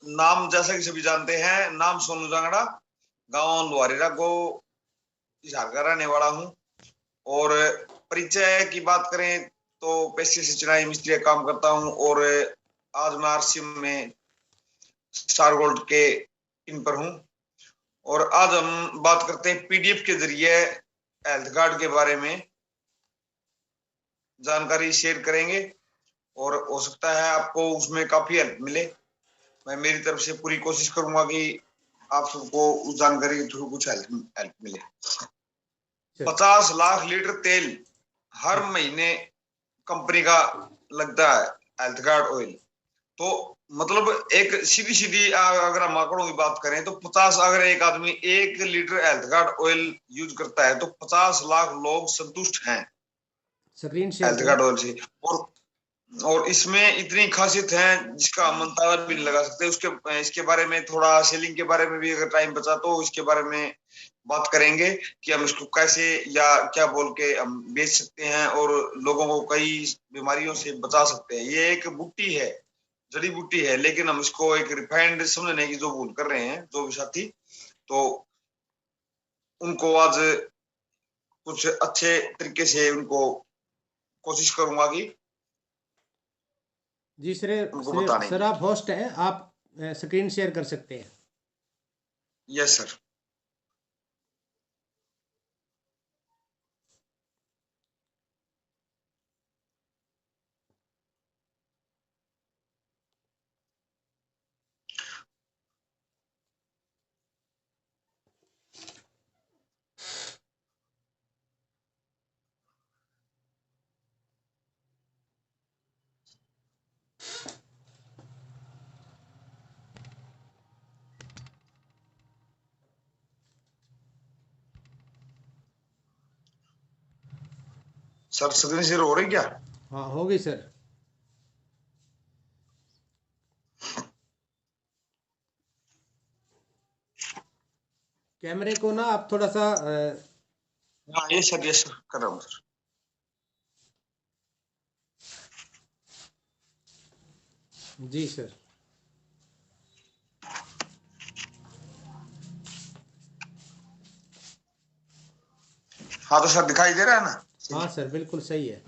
नाम जैसा कि सभी जानते हैं, नाम सोनू जांगड़ा, गांव लोहारीरा को हिसार का रहने वाला हूँ। और परिचय की बात करें तो पेशे से चिनाई मिस्त्री का काम करता हूँ। और आज मैं आरसीएम में स्टार गोल्ड के इन पर हूँ। और आज हम बात करते हैं पीडीएफ के जरिए हेल्थ कार्ड के बारे में जानकारी शेयर करेंगे, और हो सकता है आपको उसमें काफी हेल्प मिले। मैं मेरी तरफ से पूरी कोशिश करूंगा कि आप सबको उस जानकारी के थ्रू कुछ हेल्प मिले। 50 लाख लीटर तेल हर महीने कंपनी का लगता है हेल्थ कार्ड ऑयल। तो मतलब एक सीधी सीधी अगर हम आंकड़ों की बात करें तो 50, अगर एक आदमी 1 litre health card oil use करता है तो 50 लाख लोग संतुष्ट हैं screen share health card oil से। और इसमें इतनी खासियत है जिसका हम अंदाजा भी नहीं लगा सकते। उसके इसके बारे में थोड़ा सेलिंग के बारे में भी अगर टाइम बचा तो इसके बारे में बात करेंगे कि हम इसको कैसे या क्या बोल के हम बेच सकते हैं और लोगों को कई बीमारियों से बचा सकते हैं। ये एक बूटी है, जड़ी बूटी है, लेकिन हम इसको एक रिफाइंड समझने की जो भूल कर रहे हैं जो भी साथी, तो उनको आज कुछ अच्छे तरीके से उनको कोशिश करूंगा कि जी उनको बताने सर की। आप होस्ट हैं, आप स्क्रीन शेयर कर सकते हैं। Yes sir. Sir screen share हो रही क्या? हाँ होगी सर। कैमरे को ना आप थोड़ा सा हाँ ये सर कर रहा हूँ सर। जी सर। हाँ तो सर दिखाई दे रहा है ना? हाँ सर बिल्कुल सही है।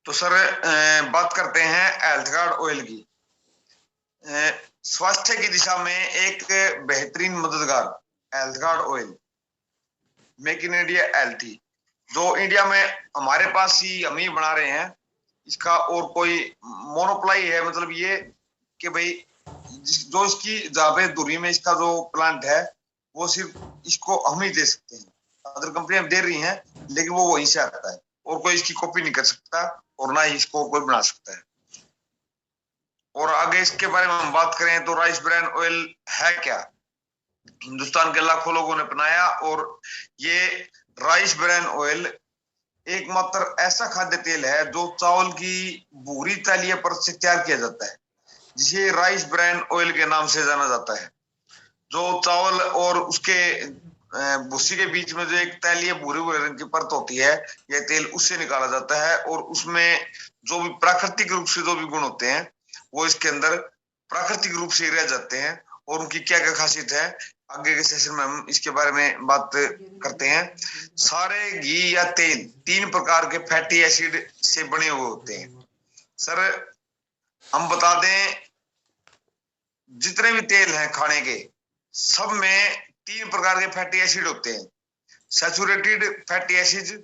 तो सर बात करते हैं हेल्थ कार्ड ऑयल की। स्वास्थ्य की दिशा में एक बेहतरीन मददगार health card oil, make in India healthy, जो इंडिया में हमारे पास ही हम ही बना रहे हैं। इसका और कोई मोनोप्लाई है, मतलब ये कि भाई जो इसकी जहाँ पे दूरी में इसका जो प्लांट है वो सिर्फ इसको हम ही दे सकते हैं। अदर कंपनियां दे रही हैं लेकिन वो वहीं से आता है और कोई इसकी कॉपी नहीं कर सकता और ना ही इसको कोई बना सकता है। और आगे इसके बारे में हम बात करें तो राइस ब्रान ऑयल है क्या? हिंदुस्तान के लाखों लोगों ने अपनाया, और ये राइस ब्रान ऑयल एकमात्र ऐसा खाद्य तेल है जो चावल की भूरी तैलीय परत से तैयार किया जाता है, जिसे राइस ब्रान ऑयल के नाम से जाना जाता है। जो चावल और उसके भूसी के बीच में जो एक तैलीय भूरे भूरे रंग की परत होती है, यह तेल उससे निकाला जाता है। और उसमें जो भी प्राकृतिक रूप से जो भी गुण होते हैं वो इसके अंदर प्राकृतिक रूप से रह जाते हैं। और उनकी क्या क्या खासियत है आगे के सेशन में हम इसके बारे में बात करते हैं। सारे घी या तेल 3 प्रकार के फैटी एसिड से बने हुए होते हैं। सर हम बता दें, जितने भी तेल हैं खाने के सब में 3 प्रकार के फैटी एसिड होते हैं। Saturated fatty acid,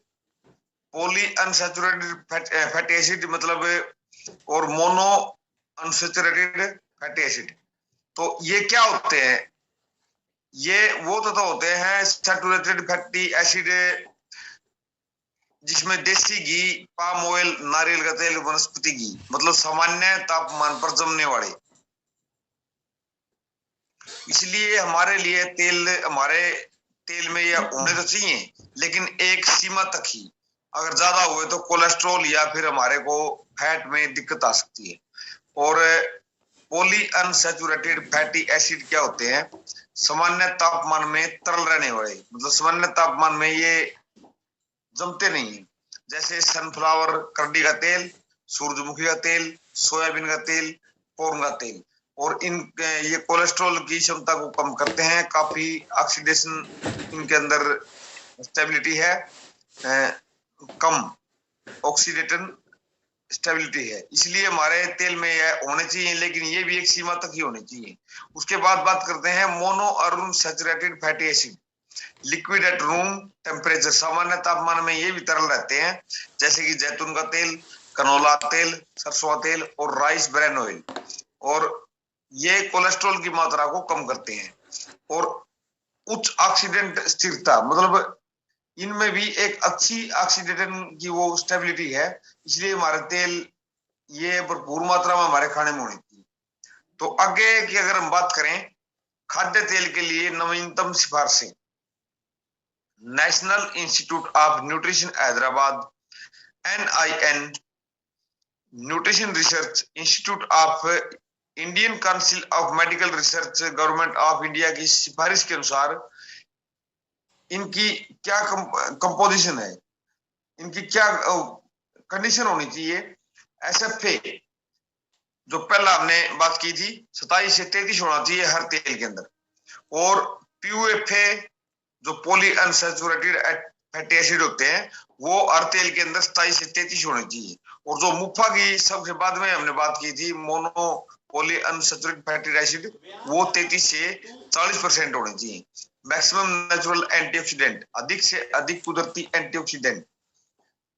poly unsaturated fatty acid मतलब, और मोनो अनसैचुरेटेड फैटी एसिड। तो ये क्या होते हैं? ये वो तत्व होते हैं सैचुरेटेड फैटी एसिड जिसमें देसी घी, पाम ऑयल, नारियल का तेल, वनस्पति घी, मतलब सामान्य तापमान पर जमने वाले। इसलिए हमारे लिए हमारे तेल में यह होने तो चाहिए, लेकिन एक सीमा तक ही। अगर ज्यादा हुए तो कोलेस्ट्रॉल या फिर हमारे को फैट में दिक्कत आ सकती है। और पॉली अनसैचुरेटेड फैटी एसिड क्या होते हैं? सामान्य तापमान में तरल रहने वाले, मतलब सामान्य तापमान में ये जमते नहीं है। जैसे सनफ्लावर करडी का तेल, सूरजमुखी का तेल, सोयाबीन का तेल, कॉर्न का तेल। और ये कोलेस्ट्रॉल की क्षमता को कम करते हैं, काफी ऑक्सीडेशन इनके अंदर स्टेबिलिटी है, कम ऑक्सीडेटन स्टेबिलिटी है, इसलिए हमारे तेल में यह होने चाहिए, लेकिन ये भी एक सीमा तक ही होने चाहिए। उसके बाद बात करते हैं mono unsaturated fatty acid, liquid at room temperature, सामान्य तापमान में ये भी तरल रहते हैं, जैसे कि जैतून का तेल, कनोला तेल, सरसों का तेल और राइस ब्रेन ऑयल। और ये कोलेस्ट्रॉल की मात्रा को कम करते हैं। और उच्च ऑक्सीडेंट स्थिरता, मतलब इनमें भी एक अच्छी ऑक्सीडेशन की वो स्टेबिलिटी है, इसलिए हमारे तेल ये भरपूर मात्रा में हमारे खाने में होनी चाहिए। तो आगे की अगर हम बात करें खाद्य तेल के लिए नवीनतम सिफारिशें, national institute of nutrition Hyderabad, NIN, nutrition research institute of Indian council of medical research, government of India की सिफारिश के अनुसार इनकी क्या कंपोजिशन है, इनकी क्या कंडीशन होनी चाहिए। SFA जो पहला हमने बात की थी 27 से 33 होना चाहिए हर तेल के अंदर, और PUFA जो पॉली अनसैचुरेटेड फैटी एसिड होते हैं वो हर तेल के अंदर 27 से 33 होने चाहिए। और जो मुफा की सबसे बाद में हमने बात की थी mono poly unsaturated fatty acid, वो 33 से 40% होने चाहिए। मैक्सिमम नेचुरल एंटीऑक्सीडेंट, अधिक से अधिक कुदरती एंटीऑक्सीडेंट,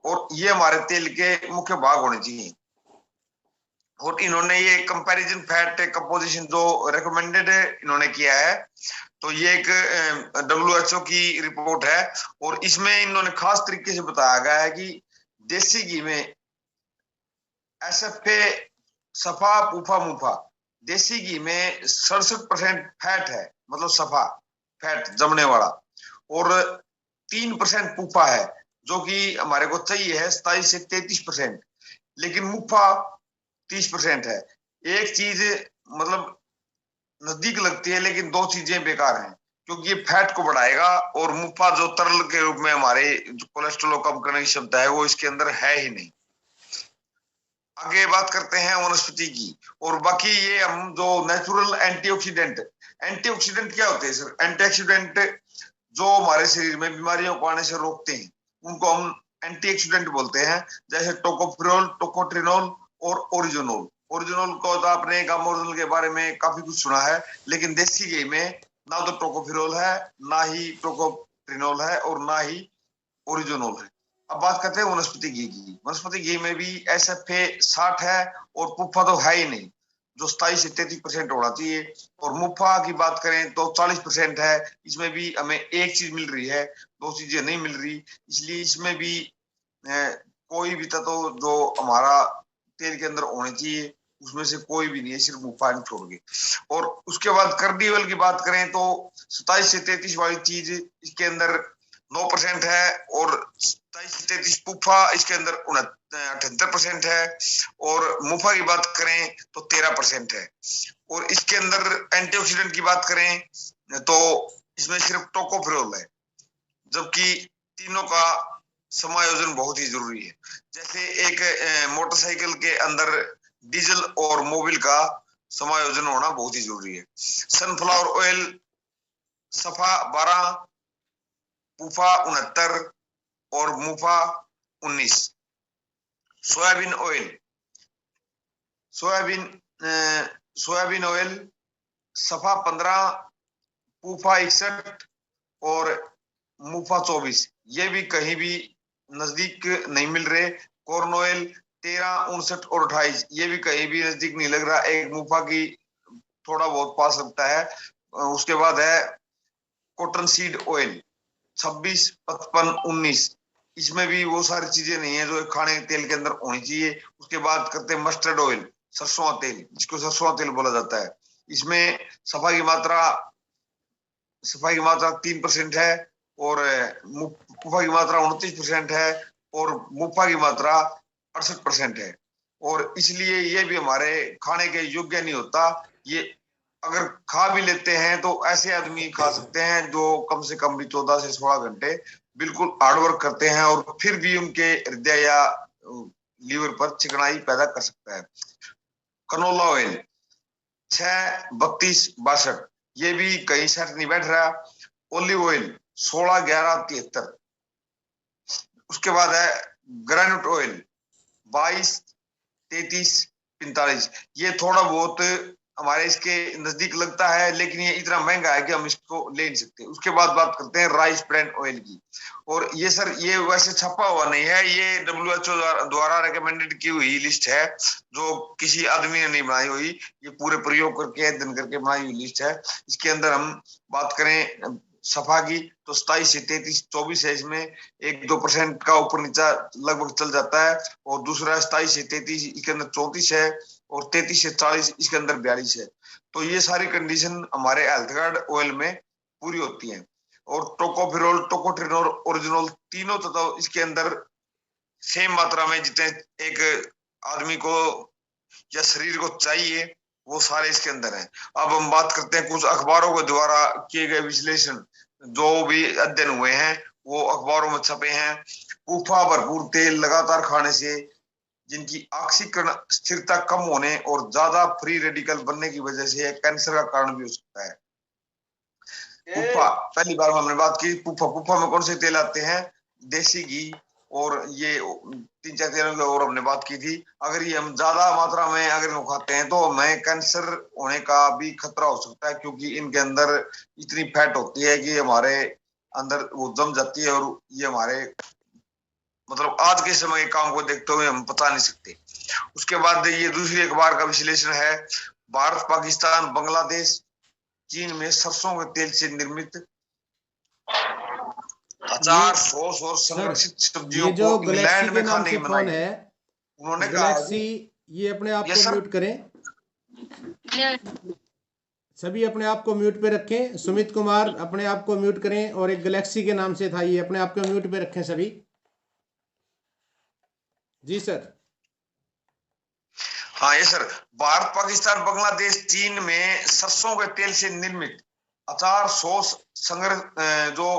और ये हमारे तेल के मुख्य भाग होने चाहिए। और इन्होंने ये कंपैरिजन फैट कंपोजिशन जो रिकमेंडेड इन्होंने किया है, तो ये एक WHO की रिपोर्ट है, और इसमें इन्होंने खास तरीके से बताया गया है कि देसी घी में SFA सफा पूफा मुफा, देसी घी में 67% फैट है, मतलब सफा फैट जमने वाला, और 3% पूफा है, जो कि हमारे को चाहिए है 27 से 33%, लेकिन मुफा 30% है। एक चीज मतलब नजदीक लगती है, लेकिन दो चीजें बेकार हैं, क्योंकि ये फैट को बढ़ाएगा, और मुफा जो तरल के रूप में हमारे कोलेस्ट्रॉल को कम करने की क्षमता है वो इसके अंदर है ही नहीं। आगे बात करते हैं वनस्पति की, और बाकी ये हम जो नेचुरल एंटीऑक्सीडेंट, एंटीऑक्सीडेंट क्या होते हैं सर? एंटीऑक्सीडेंट जो हमारे शरीर में बीमारियों को आने से रोकते हैं उनको हम एंटीऑक्सीडेंट बोलते हैं, जैसे टोकोफेरोल, टोकोट्रिनोल और ओरिजिनोल। ओरिजिनोल को तो आपने गामा के बारे में काफी कुछ सुना है, लेकिन देसी घी में ना तो टोकोफेरोल है, ना ही टोकोट्रिनोल है, और ना ही ओरिजिनोल है। अब बात करते हैं वनस्पति घी की। वनस्पति घी में भी SFA 60 है, और पुफा तो है ही नहीं, जो 27 से 33% होना चाहिए। और मुफा की बात करें तो 40% है, इसमें भी हमें एक चीज मिल रही है, दो चीजें नहीं मिल रही, इसलिए इसमें भी कोई भी तत्व जो हमारा तेल के अंदर होने चाहिए उसमें से कोई भी नहीं है, सिर्फ मुफा छोड़ के। और उसके बाद कर्डी ऑयल की बात करें तो 27 से 33 वाली चीज इसके अंदर 9% है, और 27 से 33 पुफा इसके अंदर 78% है, और मुफा की बात करें तो 13% है। और इसके अंदर एंटीऑक्सीडेंट की बात करें तो इसमें सिर्फ टोकोफेरोल है, जबकि तीनों का समायोजन बहुत ही जरूरी है। जैसे एक मोटरसाइकिल के अंदर डीजल और मोबिल का समायोजन होना बहुत ही जरूरी है। सनफ्लावर ऑयल सफा 12, पुफा 69 और मुफा 19। सोयाबीन ऑयल, सोयाबीन ऑयल सफा 15, पुफा 61 और मुफा 24, ये भी कहीं भी नजदीक नहीं मिल रहे। कॉर्न ऑयल 13, 59 और 28, ये भी कहीं भी नजदीक नहीं लग रहा, एक मुफा की थोड़ा बहुत पास लगता है। उसके बाद है कॉटन सीड ऑयल 26, 55, 19, इसमें भी वो सारी चीजें नहीं है जो खाने के तेल के अंदर होनी चाहिए। उसके बाद करते हैं मस्टर्ड ऑयल, सरसों तेल, जिसको सरसों तेल बोला जाता है, इसमें सफाई की मात्रा 3% है, और मुफा की मात्रा 29% है, और मुफा की मात्रा 68% है, और इसलिए ये भी हमारे खाने के योग्य नहीं होता। ये अगर खा भी लेते हैं तो ऐसे आदमी खा सकते हैं जो कम से कम भी 14 से 16 घंटे बिल्कुल हार्डवर्क करते हैं और फिर भी उनके हृदय या लीवर पर चिकनाई पैदा कर सकता है। कनोला ऑयल 6 32 62, ये भी कहीं सेट नहीं बैठ रहा। Olive oil 16 11 73। उसके बाद है ग्रेन्यूट ऑयल 22 33 45। ये थोड़ा बहुत हमारे इसके नजदीक लगता है, लेकिन ये इतना महंगा है कि हम इसको ले नहीं सकते। उसके बाद बात करते हैं राइस ब्रांड ऑयल की। और ये सर ये वैसे छपा हुआ नहीं है, ये WHO द्वारा रिकमेंडेड की हुई लिस्ट है, जो किसी आदमी ने नहीं बनाई हुई। ये पूरे प्रयोग करके अध्ययन करके बनाई हुई लिस्ट है। इसके अंदर हम बात करें सफा की तो 27 से 33 24 है, इसमें 1-2% का ऊपर नीचा लगभग चल जाता है। और दूसरा 27 से 33 इसके अंदर 34 है, और 33 से 40 इसके अंदर 42 है। तो ये सारी कंडीशन हमारे हेल्थ कार्ड ऑयल में पूरी होती है। और टोकोफिरोल टोकोट्रिनोल ओरिजिनल तीनों तो इसके अंदर सेम मात्रा में जितने एक आदमी को या शरीर को चाहिए वो सारे इसके अंदर हैं। अब हम बात करते हैं कुछ अखबारों के द्वारा किए गए विश्लेषण, जो भी अध्ययन हुए हैं वो अखबारों में छपे हैं। पूफा भरपूर तेल लगातार खाने से जिनकी ऑक्सीकरण स्थिरता कम होने और ज्यादा फ्री रेडिकल बनने की वजह से कैंसर का कारण भी हो सकता है। पुप्पा पहली बार हमने बात की। पुप्पा में कौन से तेल आते हैं? देसी घी और ये 3-4 तेलों की और हमने बात की थी। अगर ये हम ज्यादा मात्रा में अगर हम खाते हैं तो हमें कैंसर होने का भी खतरा हो सकता है, क्योंकि इनके अंदर इतनी फैट होती है कि हमारे अंदर वो जम जाती है, और ये हमारे मतलब आज के समय के काम को देखते हुए हम बता नहीं सकते। उसके बाद ये दूसरी अखबार का विश्लेषण है। भारत पाकिस्तान बांग्लादेश चीन में सरसों के तेल से निर्मित अचार सॉस और संरक्षित सब्जियों ये को जो इंग्लैंड गैलेक्सी के में नाम खाने से की फोन मनाही। है, उन्होंने कहा गैलेक्सी, ये अपने आप को म्यूट करें, सभी अपने आप को म्यूट पे रखें। सुमित कुमार अपने आप को म्यूट करें, और एक गैलेक्सी के नाम से था, ये अपने आप को म्यूट पे रखें सभी। जी सर। हाँ ये सर, भारत पाकिस्तान बांग्लादेश चीन में सरसों के तेल से निर्मित अचार सॉस संग्रह जो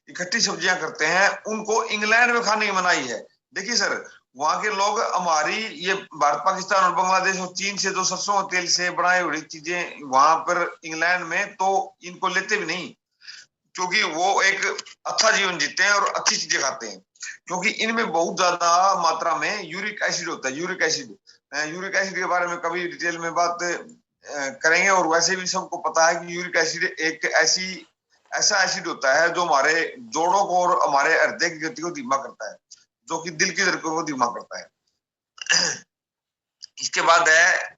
इकट्ठी सब्जियां करते हैं उनको इंग्लैंड में खाने की मनाही है। देखिए सर, वहां के लोग हमारी ये भारत पाकिस्तान और बांग्लादेश और चीन से जो सरसों के तेल से बनाई हुई चीजें वहां पर इंग्लैंड में तो इनको लेते भी नहीं, क्योंकि वो एक अच्छा जीवन जीते हैं और अच्छी चीजें खाते हैं। क्योंकि इनमें बहुत ज्यादा मात्रा में यूरिक एसिड होता है। यूरिक एसिड के बारे में कभी डिटेल में बात करेंगे। और वैसे भी सबको पता है कि यूरिक एसिड एक ऐसा एसिड होता है जो हमारे जोड़ों को और हमारे हृदय की गति को धीमा करता है, जो कि दिल की धड़कन को धीमा करता है। इसके बाद है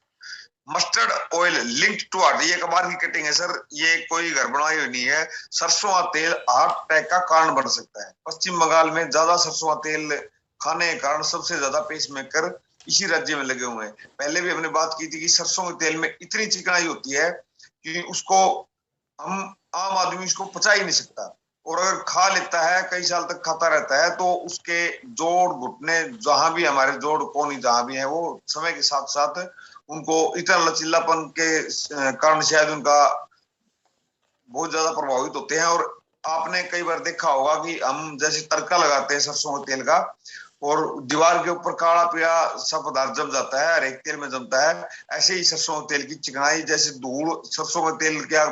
mustard oil linked to heart. ये अखबार की कटिंग है सर, ये कोई घर बनाई हुई नहीं है। सरसों का तेल हार्ट अटैक का कारण बन सकता है। पश्चिम बंगाल में ज्यादा सरसों का तेल खाने के कारण सबसे ज्यादा पेसमेकर इसी राज्य में लगे हुए हैं। पहले भी हमने बात की थी कि सरसों के तेल में इतनी चिकनाई होती है कि उसको हम आम आदमी उसको पचा ही नहीं सकता। और अगर खा लेता है, कई साल तक खाता रहता है, तो उसके जोड़ घुटने जहां भी हमारे जोड़ कोनी जहां भी है वो समय के साथ साथ उनको इतना लचीलापन के कारण शायद उनका बहुत ज्यादा प्रभावित होते हैं। और आपने कई बार देखा होगा कि हम जैसे तड़का लगाते हैं सरसों के तेल का, और दीवार के ऊपर काला पीला सा पदार्थ जम जाता है, हर एक तेल में जमता है। ऐसे ही सरसों के तेल की चिकनाई, जैसे धूल सरसों के तेल क्या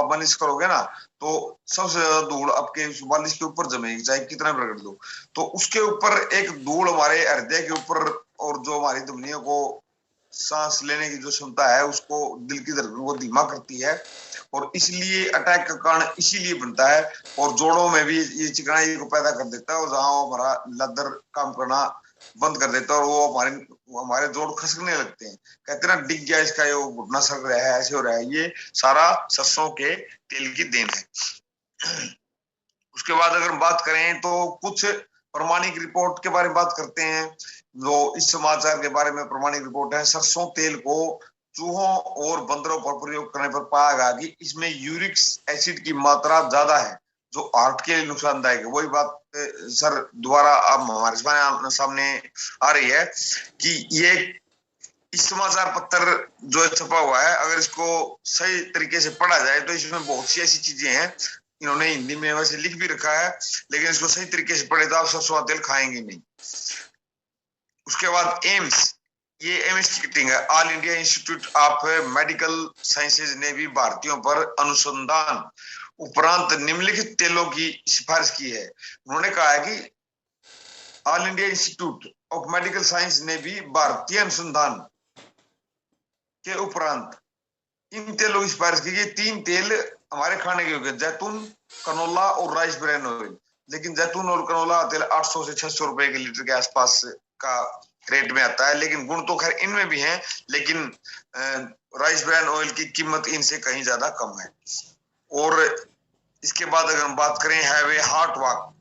मालिश करोगे ना तो सबसे ज्यादा धूल आपके मालिश के ऊपर जमेगी, चाहे कितना भी रगड़ दो। तो उसके ऊपर एक धूल हमारे हृदय के ऊपर, और जो हमारी धमनियों को सांस लेने की जो क्षमता है उसको, दिल की धड़कन को धीमा करती है, और इसलिए अटैक का कारण इसीलिए बनता है। और जोड़ों में भी ये चिकनाई को पैदा कर देता है, और जहां वो हमारा लदर काम करना बंद कर देता है और वो हमारे जोड़ खसकने लगते हैं। कहते हैं ना, डिग गया इसका, ये घुटना सड़ रहा है, ऐसे हो रहा है, ये सारा सरसों के तेल की देन है। उसके बाद अगर हम बात करें तो कुछ प्रमाणिक रिपोर्ट के बारे में बात करते हैं। जो इस समाचार के बारे में प्रमाणिक रिपोर्ट है, सरसों तेल को चूहों और बंदरों पर प्रयोग करने पर पाया गया कि इसमें यूरिक एसिड की मात्रा ज्यादा है, जो हार्ट के लिए नुकसानदायक है। वही बात सर दोबारा अब हमारे सामने आ रही है कि ये इस समाचार पत्र जो छपा हुआ है, अगर इसको सही तरीके से पढ़ा जाए तो इसमें बहुत सी ऐसी चीजें हैं इन्होंने हिंदी में वैसे लिख भी रखा है, लेकिन इसको सही तरीके से पढ़े तो आप सरसों तेल खाएंगे नहीं। उसके बाद एम्स, ये एम्स की मीटिंग है। All India institute of medical sciences ने भी भारतीयों पर अनुसंधान उपरांत निम्नलिखित तेलों की सिफारिश की है। उन्होंने कहा है कि all India institute of medical science ने भी भारतीय अनुसंधान के उपरांत इन तेलों की सिफारिश की। 3 तेल हमारे खाने के योग्य, जैतून, कनोला और राइस ब्रान ऑयल। लेकिन जैतून और कनोला तेल 800 से 600 रुपए के लीटर के आसपास का रेट में आता है, लेकिन गुण तो खैर इनमें भी हैं, लेकिन राइस ब्रान ऑयल की कीमत इनसे कहीं ज्यादा कम है। और इसके बाद अगर हम बात करें हैवे हार्ट वॉक,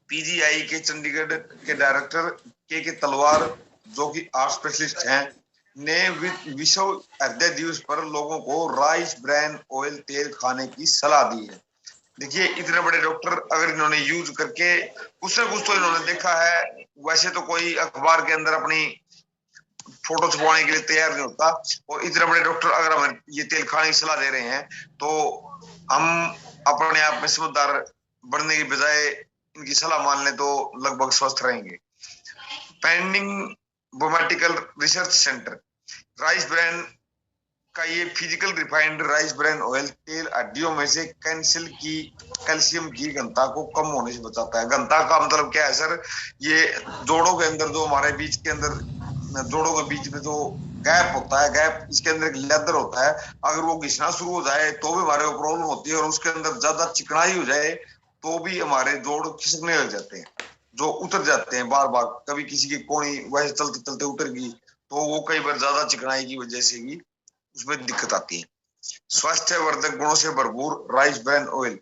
पीजीआई के चंडीगढ़ के डायरेक्टर के तलवार, जो कि आर्ट स्पेशलिस्ट हैं, ने विश्व हृदय दिवस पर लोगों को राइस ब्रान ऑयल तेल खाने की सलाह दी है। देखिए, इतने बड़े डॉक्टर अगर इन्होंने यूज करके कुछ ना कुछ तो इन्होंने देखा है। वैसे तो कोई अखबार के अंदर अपनी फोटो छपवाने के लिए तैयार नहीं होता, और इतने बड़े डॉक्टर अगर हमें ये तेल खाने की सलाह दे रहे हैं तो हम अपने आप में समझदार बनने की बजाय इनकी सलाह मान ले तो लगभग स्वस्थ रहेंगे। Pennington biomedical research centre, rice bran का ये physical refined rice bran oil तेल हड्डियों में से कैल्शियम की घनता को कम होने से बचाता है। घनता का मतलब क्या है सर? ये जोड़ों के अंदर जो हमारे बीच के अंदर जोड़ों के बीच में जो गैप होता है, गैप इसके अंदर एक लेदर होता है, अगर वो घिसना शुरू हो जाए तो भी हमारे को प्रॉब्लम होती है, और उसके अंदर ज्यादा चिकनाई हो जाए तो भी हमारे जोड़ खिसकने लग जाते हैं, जो उतर जाते हैं बार बार। कभी किसी की कोनी वैसे चलते चलते उतर गई तो वो कई बार ज्यादा चिकनाई की वजह से भी उसमें दिक्कत आती है। स्वास्थ्यवर्धक गुणों से भरपूर राइस ब्रान ऑयल,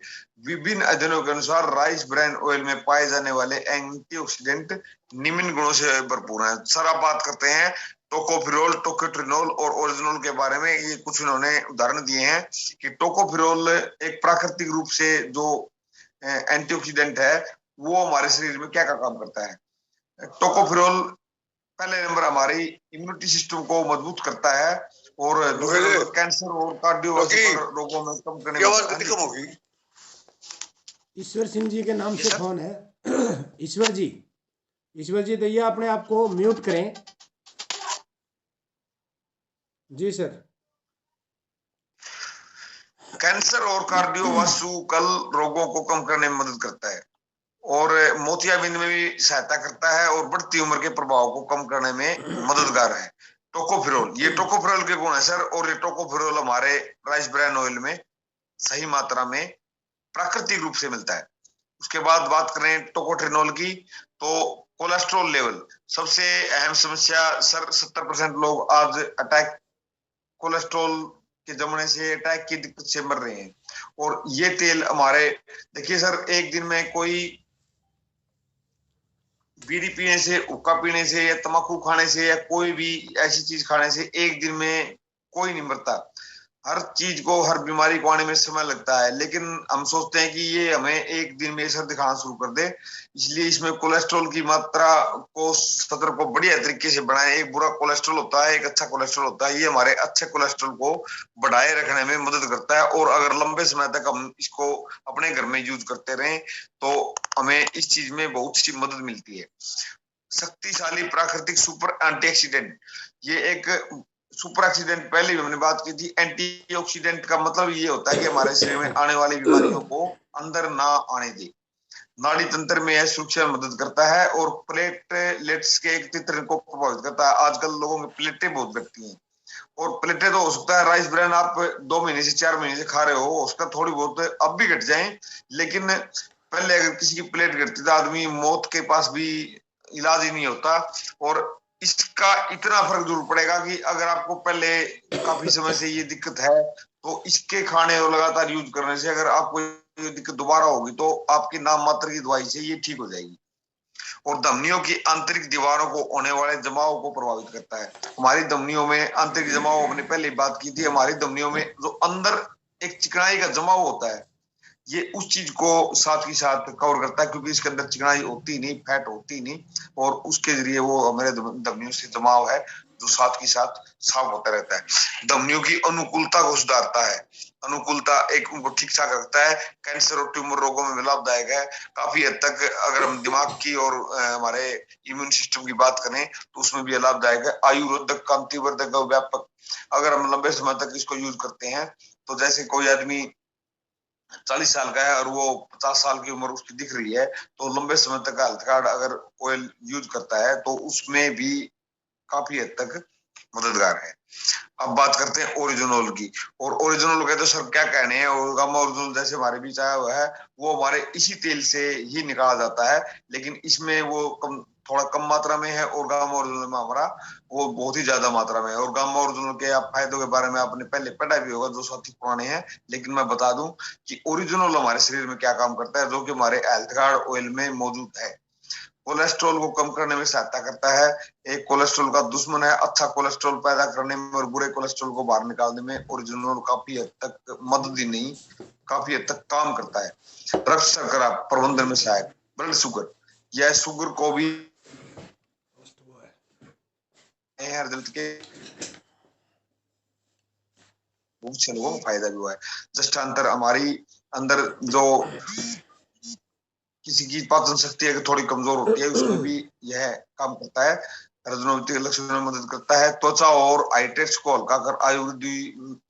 विभिन्न अध्ययनों के अनुसार राइस ब्रान ऑयल में पाए जाने वाले एंटीऑक्सीडेंट निम्न गुणों से भरपूर है। सर आप बात करते हैं टोकोफिरोल, टोकोट्रिनोल और ओरिजिनोल के बारे में। ये कुछ इन्होंने उदाहरण दिए हैं कि टोकोफिरोल एक प्राकृतिक रूप से जो एंटीऑक्सीडेंट है, वो हमारे शरीर में क्या क्या काम करता है। टोकोफिरोल पहले नंबर हमारी इम्यूनिटी सिस्टम को मजबूत करता है, और दूसरे नंबर कैंसर और कार्डियोवास्कुलर रोगों में कम करने में कम होगी। ईश्वर सिंह जी के नाम से फोन है। ईश्वर जी तो ये अपने आप को म्यूट करें। जी सर। कैंसर और कार्डियोवास्कुलर रोगों को कम करने में मदद करता है, और मोतियाबिंद में भी सहायता करता है, और बढ़ती उम्र के प्रभाव को कम करने में मददगार है टोकोफिरोल। ये टोकोफिरोल के गुण है सर, और ये टोकोफिरोल हमारे राइस ब्रान ऑयल में सही मात्रा में प्राकृतिक रूप से मिलता है। उसके बाद बात करें टोकोट्रिनोल की, तो कोलेस्ट्रॉल लेवल सबसे अहम समस्या सर। 70% लोग आज अटैक, कोलेस्ट्रॉल के जमने से, अटैक की दिक्कत से मर रहे हैं। और ये तेल हमारे, देखिए सर, एक दिन में कोई बीड़ी पीने से, हुक्का पीने से, या तंबाकू खाने से, या कोई भी ऐसी चीज खाने से एक दिन में कोई नहीं मरता। हर चीज को, हर बीमारी को आने में समय लगता है, लेकिन हम सोचते हैं कि ये हमें एक दिन में असर दिखाना शुरू कर दे, इसलिए इसमें कोलेस्ट्रॉल की मात्रा को, स्तर को बढ़िया तरीके से बढ़ाएं। एक बुरा कोलेस्ट्रॉल होता है, एक अच्छा कोलेस्ट्रॉल होता है। ये हमारे अच्छे कोलेस्ट्रॉल को बढ़ाए रखने में मदद करता है, और अगर लंबे समय तक हम इसको अपने घर में यूज करते रहें तो हमें इस चीज में बहुत सी मदद मिलती है। शक्तिशाली प्राकृतिक सुपर एंटीऑक्सीडेंट, ये एक सुपर ऑक्सीडेंट पहले भी हमने बात की थी। एंटीऑक्सीडेंट का मतलब ये होता है कि हमारे शरीर में आने वाली बीमारियों को अंदर ना आने दे। नाड़ी तंत्र में यह सुरक्षा में मदद करता है, और प्लेटलेट्स के एक तंत्र को प्रभावित करता है। आजकल लोगों में प्लेटें बहुत घटती हैं, और प्लेटें तो हो सकता है राइस ब्रान आप 2 महीने से 4 महीने से खा रहे हो, उसका थोड़ी बहुत अब भी घट जाए, लेकिन पहले अगर किसी की प्लेट घटती तो आदमी मौत के पास भी इलाज ही नहीं होता। और इसका इतना फर्क जरूर पड़ेगा कि अगर आपको पहले काफी समय से ये दिक्कत है, तो इसके खाने और लगातार यूज करने से अगर आपको ये दिक्कत दोबारा होगी तो आपकी नाम मात्र की दवाई से ये ठीक हो जाएगी। और धमनियों की आंतरिक दीवारों को होने वाले जमाव को प्रभावित करता है। हमारी धमनियों में आंतरिक जमाव, हमने पहले बात की थी, हमारी धमनियों में जो अंदर एक चिकनाई का जमाव होता है, ये उस चीज को साथ ही साथ कवर करता है, क्योंकि इसके अंदर चिकनाई होती नहीं, फैट होती नहीं, और उसके जरिए वो हमारे धमनियों से जमाव है जो साथ ही साथ साफ होता रहता है। धमनियों की अनुकूलता को सुधारता है, अनुकूलता एक उनको ठीक ठाक रखता है। कैंसर और ट्यूमर रोगों में भी लाभदायक है काफी हद तक। अगर हम दिमाग की और हमारे इम्यून सिस्टम की बात करें तो उसमें भी लाभदायक है। आयुर्वेदक, कांतिवर्धक, व्यापक, अगर हम लंबे समय तक इसको यूज करते हैं तो जैसे कोई आदमी 40 साल का है और वो 50 साल की उम्र उसकी दिख रही है, तो लंबे समय तक हेल्थ कार्ड अगर ऑयल यूज करता है तो उसमें भी काफी हद तक मददगार है। अब बात करते हैं ओरिजिनल की। और ओरिजिनल के तो सर क्या कहने हैं, और गामा ओरिजिनल जैसे हमारे बीच आया हुआ है वो हमारे इसी तेल से ही निकाला जाता है, लेकिन इसमें वो थोड़ा कम मात्रा में है और गामा ओरिजिनल में हमारा वो बहुत ही ज्यादा मात्रा में है। और गामा ओरिजिनल के आप फायदों के बारे में आपने पहले पढ़ा भी होगा, जो साथी पुराने हैं, लेकिन मैं बता दूं कि ओरिजिनल हमारे शरीर में क्या काम करता है, जो कि हमारे हेल्थ कार्ड ऑयल में मौजूद है। कोलेस्ट्रॉल को कम करने में सहायता करता है। एक कोलेस्ट्रॉल का दुश्मन है। अच्छा कोलेस्ट्रॉल पैदा करने में और बुरे कोलेस्ट्रॉल को बाहर निकालने में ओरिजिनल काफी हद तक मदद ही नहीं, काफी हद तक काम करता है। रक्त शर्करा प्रबंधन में सहायक, ब्लड शुगर, यह शुगर को भी रिजल्ट के लोगों को फायदा भी हुआ है। जस्टांतर हमारी अंदर जो किसी की पाचन शक्ति अगर थोड़ी कमजोर होती है उसमें भी यह काम करता है, रजनोवृत्ति के लक्षण में मदद करता है। त्वचा और हाइड्रेट्स को हल्का कर आयु वृद्धि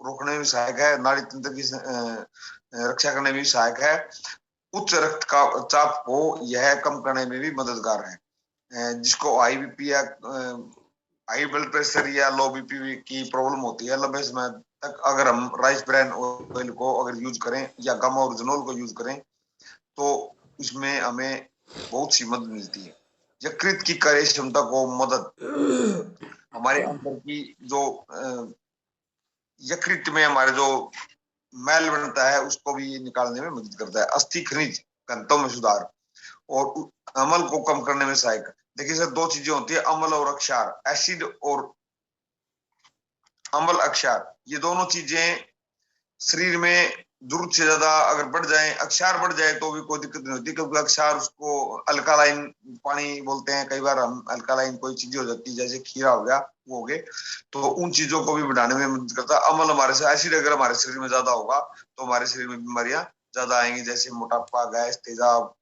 रोकने में सहायक है। नाड़ी तंत्र की रक्षा करने में भी सहायक है। उच्च रक्त का चाप को यह कम करने में भी मददगार है। जिसको हाई बीपी या हाई ब्लड प्रेशर या लो बीपी की प्रॉब्लम होती है, लंबे समय तक अगर हम राइस ब्रान ऑयल को अगर यूज करें या गामा ओरिजिनल को यूज करें तो इसमें हमें बहुत सी मदद मिलती है। यकृत की कार्य क्षमता को मदद, हमारे अंदर की जो यकृत में हमारे जो मैल बनता है उसको भी निकालने में मदद करता है। अस्थि खनिज घनत्व में सुधार और अम्ल को कम करने में सहायक। देखिए सर, दो चीजें होती है, अम्ल और अक्षार, एसिड और अम्ल अक्षार, ये दोनों चीजें शरीर में जरूरत से ज्यादा अगर बढ़ जाए, अक्षार बढ़ जाए तो भी कोई दिक्कत नहीं होती, क्योंकि अक्षार उसको अल्कालाइन पानी बोलते हैं। कई बार हम अल्कालाइन कोई चीजें हो जाती है जैसे खीरा हो गया, वो हो गए, तो उन चीजों को भी बढ़ाने में मदद करता है। अम्ल हमारे से एसिड अगर हमारे शरीर में ज्यादा होगा तो हमारे शरीर में बीमारियां ज्यादा आएंगी, जैसे मोटापा, गैस, तेजाब,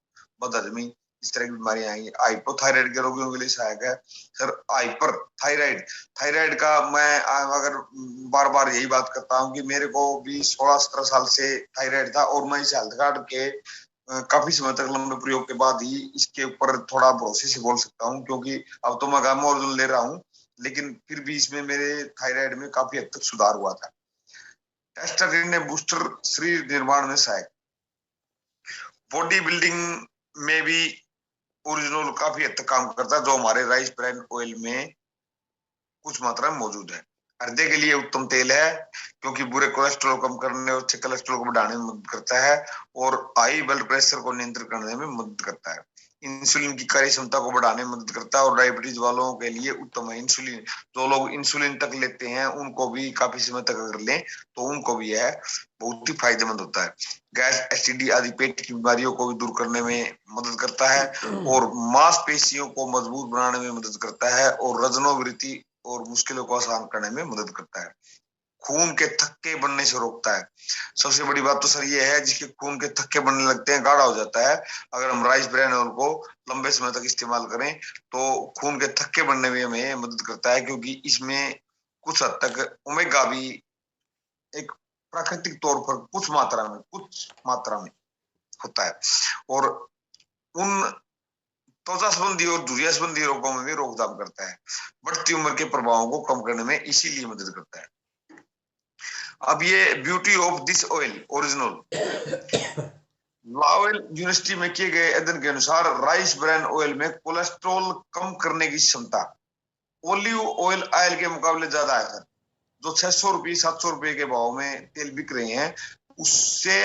बदहजमी, इस तरह की बीमारियां आएंगी। हाइपोथायराइड के रोगियों के लिए सहायक है। सर हाइपर थायराइड, थायराइड का मैं अगर बार बार यही बात करता हूँ कि मेरे को भी 16-17 साल से थायराइड था और मैं इस हेल्थ कार्ड के काफी समय तक लंबे प्रयोग के बाद ही इसके ऊपर थोड़ा भरोसे से बोल सकता हूँ, क्योंकि अब तो मैं गामा ओरिजिनल ले रहा हूँ, लेकिन फिर भी इसमें मेरे थायराइड में काफी हद तक सुधार हुआ था। टेस्टोस्टेरोन बूस्टर शरीर निर्माण में सहायक, बॉडी बिल्डिंग में भी ओरिजिनल काफी हद तक काम करता है, जो हमारे राइस ब्रान ऑयल में कुछ मात्रा में मौजूद है। हृदय के लिए उत्तम तेल है, क्योंकि बुरे कोलेस्ट्रॉल कम करने और अच्छे कोलेस्ट्रॉल को बढ़ाने में मदद करता है और हाई ब्लड प्रेशर को नियंत्रित करने में मदद करता है। इंसुलिन की कार्य क्षमता को बढ़ाने में मदद करता है और डायबिटीज वालों के लिए उत्तम है। इंसुलिन, जो लोग इंसुलिन तक लेते हैं उनको भी काफी समय तक अगर लें तो उनको भी यह बहुत ही फायदेमंद होता है। गैस, एसिडिटी आदि पेट की बीमारियों को भी दूर करने में मदद करता है और मांसपेशियों को मजबूत बनाने में मदद करता है और रजनोवृत्ति और मुश्किलों को आसान करने में मदद करता है। खून के थक्के बनने से रोकता है। सबसे बड़ी बात तो सर ये है, जिसके खून के थक्के बनने लगते हैं, गाढ़ा हो जाता है, अगर हम राइस ब्रान ऑयल को लंबे समय तक इस्तेमाल करें तो खून के थक्के बनने में हमें मदद करता है, क्योंकि इसमें कुछ हद तक ओमेगा भी एक प्राकृतिक तौर पर कुछ मात्रा में होता है और उन त्वचा संबंधी और झुर्रियां संबंधी रोगों में भी रोकथाम करता है। बढ़ती उम्र के प्रभावों को कम करने में इसीलिए मदद करता है। अब ये beauty of this oil original, लावेल यूनिवर्सिटी में किए गए अध्ययन के अनुसार राइस ब्रान ऑयल में कोलेस्ट्रॉल कम करने की क्षमता ओलिव ऑयल के मुकाबले ज्यादा है सर। जो 600 रुपये 700 रुपये के भाव में तेल बिक रहे हैं, उससे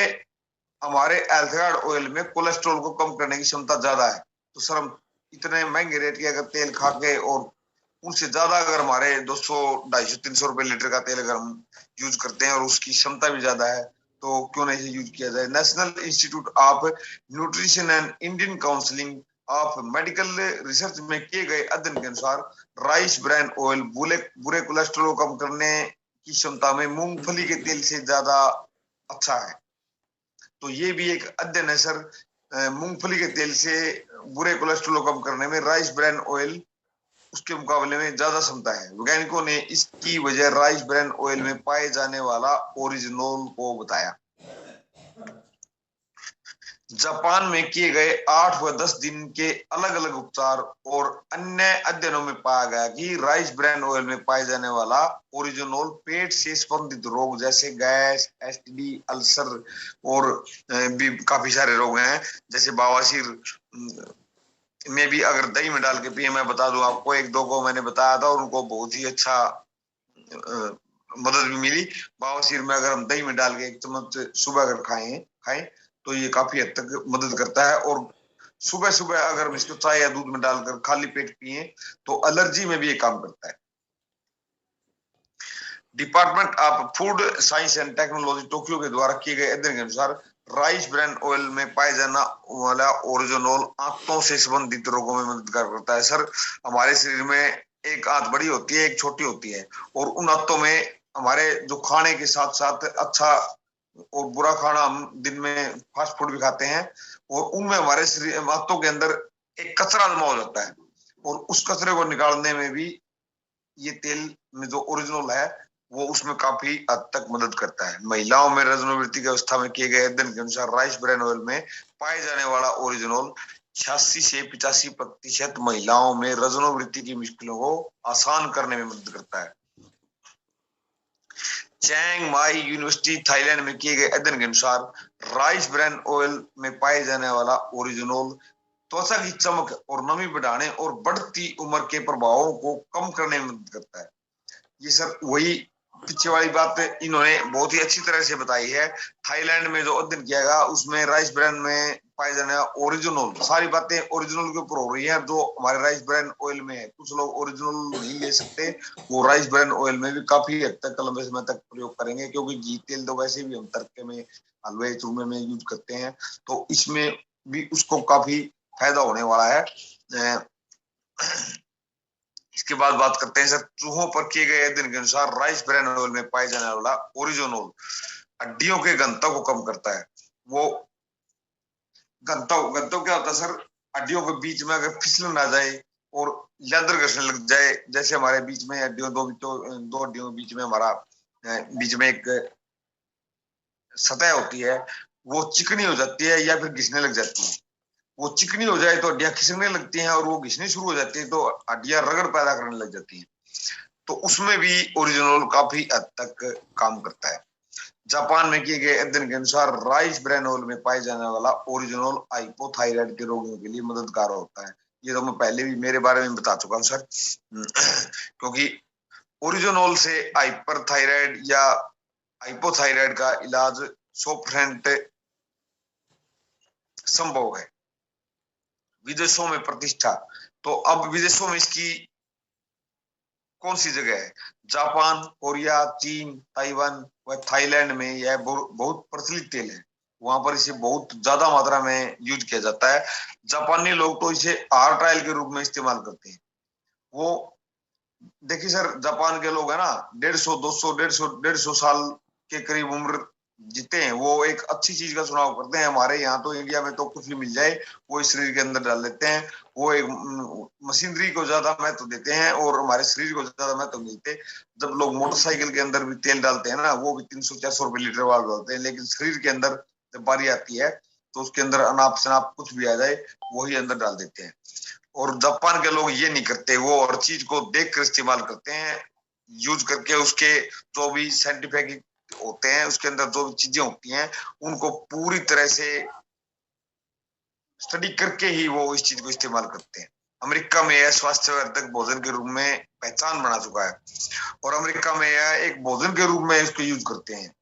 हमारे हेल्थ कार्ड ऑयल में कोलेस्ट्रॉल को कम करने की क्षमता ज्यादा है। तो सर हम इतने महंगे रेट के अगर तेल खा के और उनसे ज्यादा अगर हमारे 200, 250, 300 रुपए लीटर का तेल अगर हम यूज करते हैं और उसकी क्षमता भी ज्यादा है, तो क्यों नहीं यूज किया जाए। National institute of nutrition and Indian counselling of medical research में किए गए अध्ययन के अनुसार राइस ब्रान ऑयल बुरे कोलेस्ट्रॉल को कम करने की क्षमता में मूंगफली के तेल से ज्यादा अच्छा है। तो ये भी एक अध्ययन है सर, मूंगफली के तेल से बुरे कोलेस्ट्रॉल को कम करने में राइस ब्रान ऑयल उसके मुकाबले में ज्यादा क्षमता है। वैज्ञानिकों ने इसकी वजह राइस ब्रान ऑयल में पाए जाने वाला ओरिजिनोल को बताया। जापान में किए गए 8 व 10 दिन के अलग अलग उपचार और अन्य अध्ययनों में पाया गया कि राइस ब्रान ऑयल में पाए जाने वाला ओरिजिनोल पेट से संबंधित रोग जैसे गैस, एसटीडी, अल्सर और भी काफी सारे रोग हैं, जैसे बवासीर में भी अगर दही में डाल के पिए, मैं बता दूं आपको, एक दो को मैंने बताया था और उनको बहुत ही अच्छा मदद भी मिली। बवासीर में अगर हम दही में डाल के 1 चम्मच सुबह अगर खाएं तो ये काफी हद तक मदद करता है। और सुबह सुबह अगर हम इसको चाय या दूध में डालकर खाली पेट पिए तो एलर्जी में भी ये काम करता है। Department of food science and technology Tokyo के द्वारा किए गए अध्ययन के अनुसार राइस ब्रान ऑयल में पाए जाने वाला ओरिजिनोल आंतों से संबंधित रोगों में मददगार करता है। सर, हमारे शरीर में एक आंत बड़ी होती है, एक छोटी होती है, और उन आंतों में हमारे जो खाने के साथ साथ अच्छा और बुरा खाना, हम दिन में फास्ट फूड भी खाते हैं, और उनमें हमारे शरीर आंतों के अंदर एक कचरा जमा हो जाता है, और उस कचरे को निकालने में भी ये तेल में जो ओरिजिनल है वो उसमें काफी हद तक मदद करता है। महिलाओं में रजोनिवृत्ति की अवस्था में किए गए अध्ययन के अनुसार राइस ब्रान ऑयल में पाए जाने वाला ओरिजिनल 86 से 85% महिलाओं में रजोनिवृत्ति की मुश्किलों को आसान करने में मदद करता है। चैंग माई यूनिवर्सिटी थाईलैंड में किए गए अध्ययन के अनुसार राइस ब्रान ऑयल में पाए जाने वाला ओरिजिनल त्वचा की चमक और नमी बढ़ाने और बढ़ती उम्र के प्रभावों को कम करने में मदद करता है। ये सर वही पीछे वाली बात इन्होंने बहुत ही अच्छी तरह से बताई है। थाईलैंड में जो अध्ययन किया गया उसमें राइस ब्रान में पाए जाने ओरिजिनल, सारी बातें ओरिजिनल के ऊपर हो रही है जो हमारे राइस ब्रान ऑयल में है। कुछ लोग ओरिजिनल नहीं ले सकते, वो राइस ब्रान ऑयल में भी काफी हद तक लंबे समय तक प्रयोग करेंगे, क्योंकि घी तेल तो वैसे भी हम तड़के में, हलवे चूरमे में यूज करते हैं, तो इसमें भी उसको काफी फायदा होने वाला है। इसके बाद बात करते हैं सर, चूहों पर किए गए अध्ययन के अनुसार राइस ब्रान ऑयल में पाए जाने वाला ओरिजिनल हड्डियों के घनत्व को कम करता है। वो घनत्व क्या होता है सर, हड्डियों के बीच में अगर फिसलन आ जाए और लेदर घसने लग जाए, जैसे हमारे बीच में हड्डियों दो हड्डियों के बीच में हमारा बीच में एक सतह होती है, वो चिकनी हो जाती है या फिर घिसने लग जाती है। वो चिकनी हो जाए तो हड्डियां खिसकने लगती हैं, और वो घिसनी शुरू हो जाती है तो हड्डियां रगड़ पैदा करने लग जाती हैं। तो उसमें भी ओरिजिनल काफी हद तक काम करता है। जापान में किए गए अध्ययन के अनुसार राइस ब्रान ऑयल में पाए जाने वाला ओरिजिनल हाइपोथायराइड के रोगियों के लिए मददगार होता है। ये तो मैं पहले भी मेरे बारे में बता चुका हूँ सर, क्योंकि ओरिजिनल से हाइपरथायराइड या हाइपोथायराइड का इलाज 100% संभव है। विदेशों में प्रतिष्ठा, तो अब विदेशों में इसकी कौन सी जगह है? जापान, कोरिया, चीन, ताइवान व थाईलैंड में यह बहुत प्रचलित तेल है। वहां पर इसे बहुत ज्यादा मात्रा में यूज किया जाता है। जापानी लोग तो इसे आहार ट्रायल के रूप में इस्तेमाल करते हैं। वो देखिए सर, जापान के लोग है ना 150 साल के करीब उम्र जीते हैं। वो एक अच्छी चीज का चुनाव करते हैं। हमारे यहाँ तो इंडिया में तो कुछ भी मिल जाए वो इस शरीर के अंदर डाल लेते हैं। वो एक मशीनरी को ज्यादा महत्व देते हैं और हमारे शरीर को ज्यादा महत्व मिलते। जब लोग मोटरसाइकिल के अंदर भी तेल डालते हैं ना, वो भी 300-400 रुपए लीटर वाला डालते हैं, लेकिन शरीर के अंदर जब बारी आती है तो उसके अंदर अनाप शनाप कुछ भी आ जाए वही अंदर डाल देते हैं। और जापान के लोग ये नहीं करते, वो हर चीज को देख कर इस्तेमाल करते हैं, यूज करके उसके जो भी साइंटिफिक होते हैं उसके अंदर जो भी चीजें होती हैं उनको पूरी तरह से स्टडी करके ही वो इस चीज को इस्तेमाल करते हैं। अमेरिका में यह स्वास्थ्यवर्धक भोजन के रूप में पहचान बना चुका है और अमेरिका में यह एक भोजन के रूप में इसको यूज करते हैं।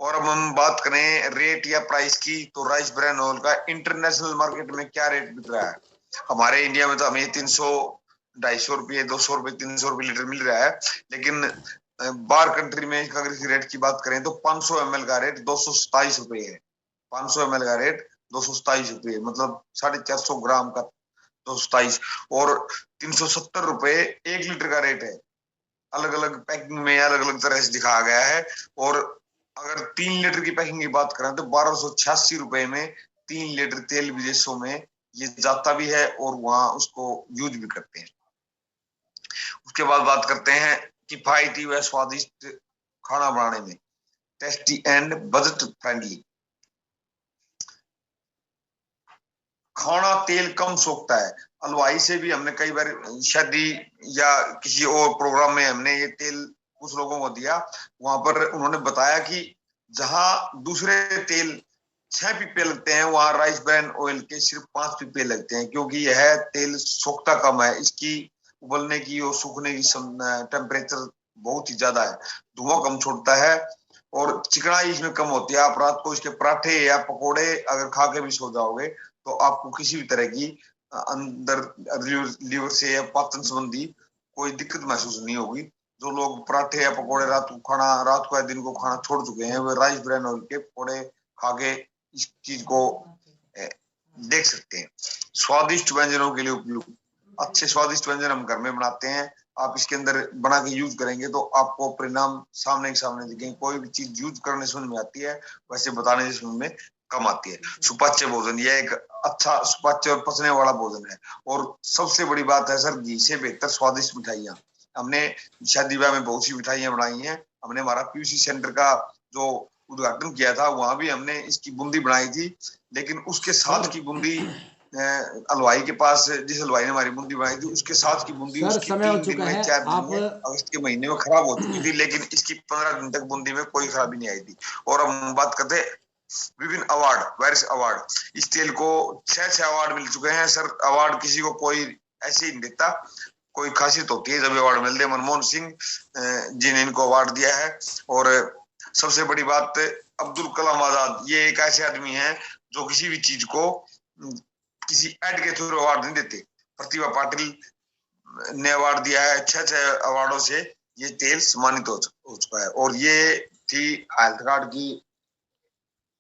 और अब हम बात करें रेट या प्राइस की, तो राइस ब्रान ऑयल का इंटरनेशनल मार्केट में क्या रेट बिक रहा है? हमारे इंडिया में तो हमें 300-250 रुपये, 200 रुपये, 300 रुपये लीटर मिल रहा है, लेकिन बाहर कंट्री में अगर इस रेट की बात करें तो 500 ml का रेट 227 रुपये है। 500 ml का रेट 227 रुपये, मतलब 450 ग्राम का 227 और 370 रुपए 1 लीटर का रेट है। अलग अलग पैकिंग में अलग अलग तरह से दिखाया गया है। और अगर 3 लीटर की पैकिंग की बात करें तो 1286 रुपए में 3 लीटर तेल विदेशों में ये जाता भी है और वहां उसको यूज भी करते हैं। उसके बाद बात करते हैं किफायती व स्वादिष्ट खाना बनाने में, टेस्टी एंड बजट फ्रेंडली। खाना तेल कम सोखता है। हलवाई से भी हमने कई बार शादी या किसी और प्रोग्राम में हमने ये तेल कुछ लोगों को दिया, वहां पर उन्होंने बताया कि जहां दूसरे तेल 6 पीपे लगते हैं वहां राइस ब्रान ऑयल के सिर्फ 5 पीपे लगते हैं, क्योंकि यह तेल सोखता कम है। इसकी उबलने की और सूखने की टेम्परेचर बहुत ही ज्यादा है, धुआं कम छोड़ता है और चिकनाई इसमें कम होती है। आप रात को इसके पराठे या पकोड़े अगर खा के भी सो जाओगे तो आपको किसी भी तरह की अंदर लीवर से या पाचन संबंधी कोई दिक्कत महसूस नहीं होगी। जो लोग पराठे या पकोड़े रात को या दिन को खाना छोड़ चुके हैं, वे राइस ब्रान ऑयल के पकोड़े खा के इस चीज को देख सकते हैं। स्वादिष्ट व्यंजनों के लिए उपयुक्त, अच्छे स्वादिष्ट व्यंजन हम घर में बनाते हैं। आप इसके अंदर बना के यूज करेंगे तो आपको परिणाम सामने के सामने दिखेंगे। कोई भी चीज यूज करने समझ में आती है, वैसे बताने से समझ में कम आती है। सुपाच्य भोजन, यह एक अच्छा सुपाच्य और पचने वाला भोजन है। और सबसे बड़ी बात है सर, घी से बेहतर स्वादिष्ट मिठाइयाँ। हमने शादी ब्याह में बहुत सी मिठाइयाँ बनाई हैं। हमने हमारा पीयूसी सेंटर का जो उद्घाटन किया था वहां भी हमने इसकी बूंदी बनाई थी, लेकिन उसके साथ की बूंदी हलवाई के पास, जिस हलवाई ने हमारी बूंदी बनाई थी उसके साथ की बूंदी सर उसकी समय हो 3 दिन चुका में है, 4 दिन आप में अगस्त के महीने में खराब हो चुकी थी, लेकिन इसकी 15 दिन तक बूंदी में कोई खराबी नहीं आई थी। और हम बात करते विभिन्न अवार्ड, वेरियस अवार्ड। इस तेल को 6 अवार्ड मिल चुके हैं सर। अवार्ड किसी को कोई ऐसे ही नहीं देता, कोई खासियत होती है जब अवार्ड मिलते हैं। मनमोहन सिंह जी ने इनको अवार्ड दिया है। और सबसे बड़ी बात, अब्दुल कलाम आजाद, ये एक ऐसे आदमी हैं जो किसी भी चीज को किसी एड के थ्रू अवार्ड नहीं देते। प्रतिभा पाटिल ने अवार्ड दिया है। 6 अवार्डों से ये तेल सम्मानित हो चुका है। और ये थी हेल्थ कार्ड की